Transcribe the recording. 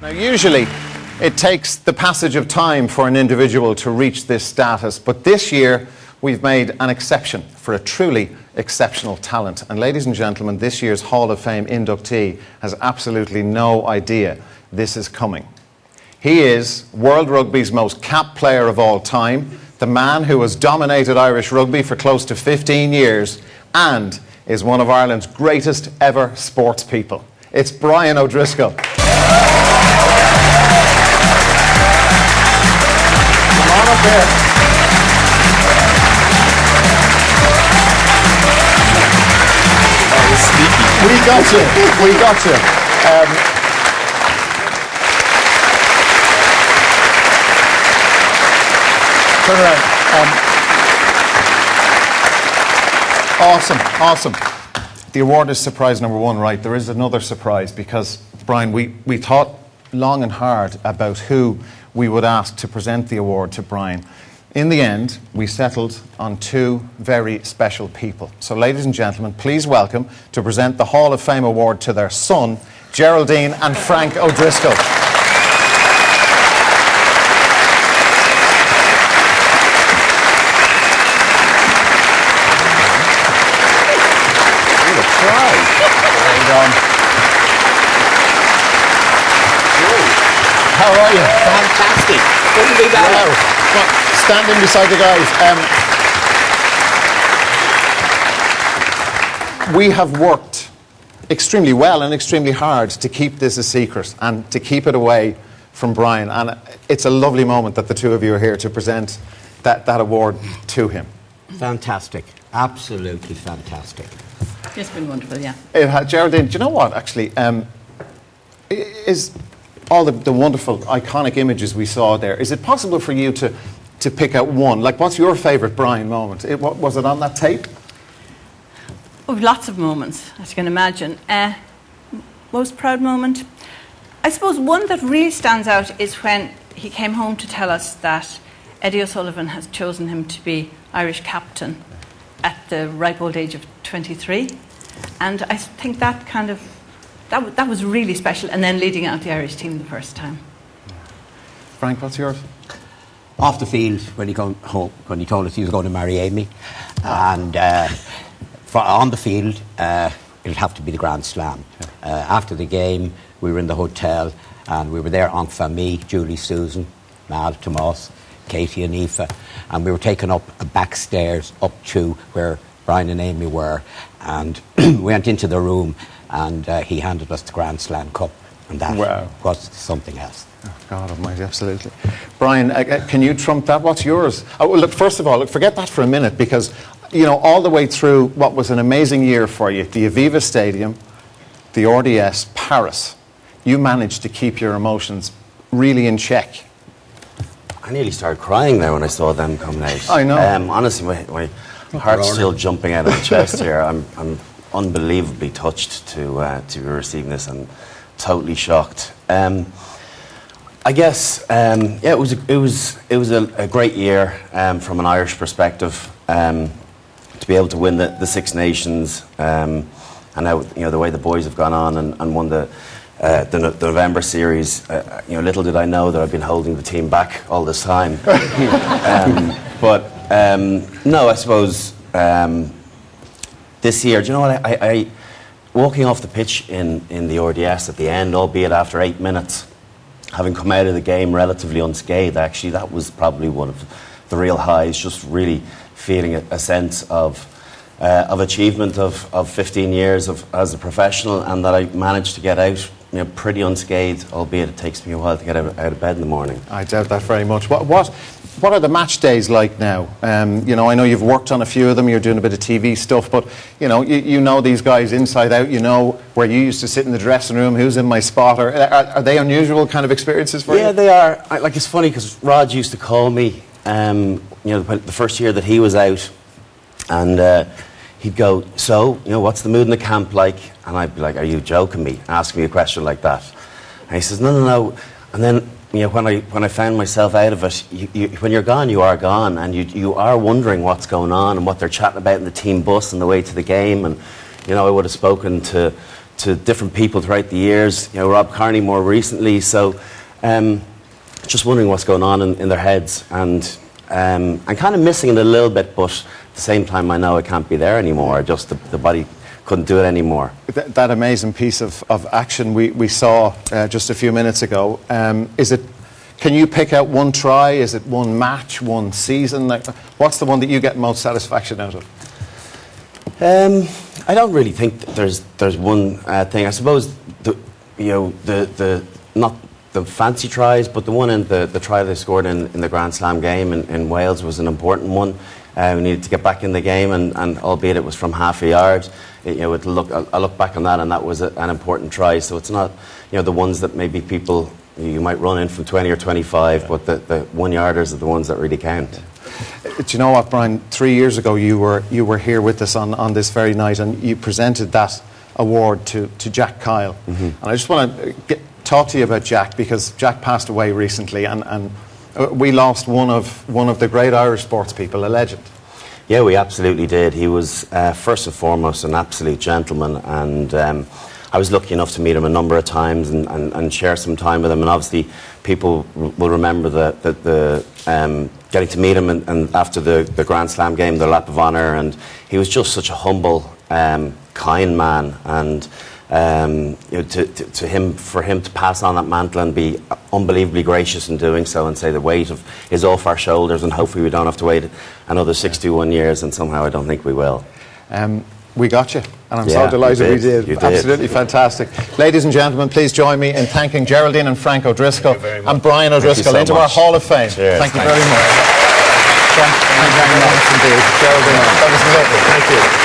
Now, usually, it takes the passage of time for an individual to reach this status, but this year we've made an exception for a truly exceptional talent. And ladies and gentlemen, this year's Hall of Fame inductee has absolutely no idea this is coming. He is World Rugby's most capped player of all time, the man who has dominated Irish rugby for close to 15 years and is one of Ireland's greatest ever sports people. It's Brian O'Driscoll. Come on up here. Oh, sneaky. We got you. We got you. Turn around. Awesome. The award is surprise number one, right? There is another surprise because, Brian, we thought long and hard about who we would ask to present the award to Brian. In the end, we settled on two very special people. So, ladies and gentlemen, please welcome to present the Hall of Fame award to their son, Geraldine and Frank O'Driscoll. How are you? Fantastic. Couldn't be better. Wow. Standing beside the guys. We have worked extremely well and extremely hard to keep this a secret and to keep it away from Brian. And it's a lovely moment that the two of you are here to present that award to him. Fantastic. Absolutely fantastic. It's been wonderful, yeah. Geraldine, do you know what, actually? Is all the wonderful, iconic images we saw there, is it possible for you to pick out one? Like, what's your favourite Brian moment? Was it on that tape? Oh, lots of moments, as you can imagine. Most proud moment? I suppose one that really stands out is when he came home to tell us that Eddie O'Sullivan has chosen him to be Irish captain at the ripe old age of 23. And I think that kind of that was really special, and then leading out the Irish team the first time. Frank, what's yours? Off the field, when he told us he was going to marry Amy, and on the field, it'll have to be the Grand Slam. After the game, we were in the hotel, and we were there en famille, Julie, Susan, Mal, Tomas, Katie and Aoife, and we were taken up a back stairs up to where Brian and Amy were, and we went into the room, and he handed us the Grand Slam Cup, and that was something else. Oh, God almighty, absolutely. Brian, can you trump that? What's yours? Oh, well, look, first of all, forget that for a minute, because, you know, all the way through what was an amazing year for you, the Aviva Stadium, the RDS, Paris, you managed to keep your emotions really in check. I nearly started crying there when I saw them coming out. I know. Honestly, my heart's still jumping out of my chest here. I'm unbelievably touched to be receiving this and totally shocked. I guess it was a great year from an Irish perspective to be able to win the Six Nations and now, you know, the way the boys have gone on and won the November series. Little did I know that I've been holding the team back all this time. No, I suppose this year, do you know what? I walking off the pitch in the RDS at the end, albeit after 8 minutes, having come out of the game relatively unscathed, actually, that was probably one of the real highs, just really feeling a sense of achievement of 15 years as a professional, and that I managed to get out, you know, pretty unscathed, albeit it takes me a while to get out of bed in the morning. I doubt that very much. What are the match days like now? I know you've worked on a few of them, you're doing a bit of TV stuff, but you know these guys inside out, you know where you used to sit in the dressing room, who's in my spot. Are they unusual kind of experiences for you? Yeah, they are. It's funny because Rod used to call me, the first year that he was out, and he'd go, so, what's the mood in the camp like? And I'd be like, are you joking me? Ask me a question like that. And he says, no. And then, when I found myself out of it, when you're gone, you are gone, and you are wondering what's going on and what they're chatting about in the team bus on the way to the game. And I would have spoken to to different people throughout the years. You know, Rob Kearney more recently. So, just wondering what's going on in their heads, and I'm kind of missing it a little bit. But at the same time, I know I can't be there anymore. Just the body couldn't do it anymore. That amazing piece of action we saw just a few minutes ago. Can you pick out one try? Is it one match, one season? Like, what's the one that you get most satisfaction out of? I don't really think that there's one thing. I suppose not the fancy tries, but the one in the try they scored in the Grand Slam game in Wales was an important one. We needed to get back in the game, and albeit it was from half a yard, I look back on that, and that was an important try. So it's not, the ones that maybe people you might run in from 20 or 25, but the 1 yarders are the ones that really count. Do you know what, Brian? 3 years ago, you were here with us on this very night, and you presented that award to Jack Kyle. Mm-hmm. And I just want to talk to you about Jack, because Jack passed away recently, and we lost one of the great Irish sports people, a legend. Yeah, we absolutely did. He was first and foremost an absolute gentleman, and I was lucky enough to meet him a number of times and share some time with him. And obviously, people will remember the getting to meet him and after the Grand Slam game, the lap of honour. And he was just such a humble, kind man. And for him to pass on that mantle and be unbelievably gracious in doing so, and say the weight is off our shoulders, and hopefully we don't have to wait another 61 years. And somehow I don't think we will. We got you, and I'm so delighted we did. You did. Absolutely fantastic. Ladies and gentlemen, please join me in thanking Geraldine and Frank O'Driscoll and Brian O'Driscoll into our Hall of Fame. Cheers. Thank you very much. Thank you very much indeed. Geraldine, that was lovely. Thank you.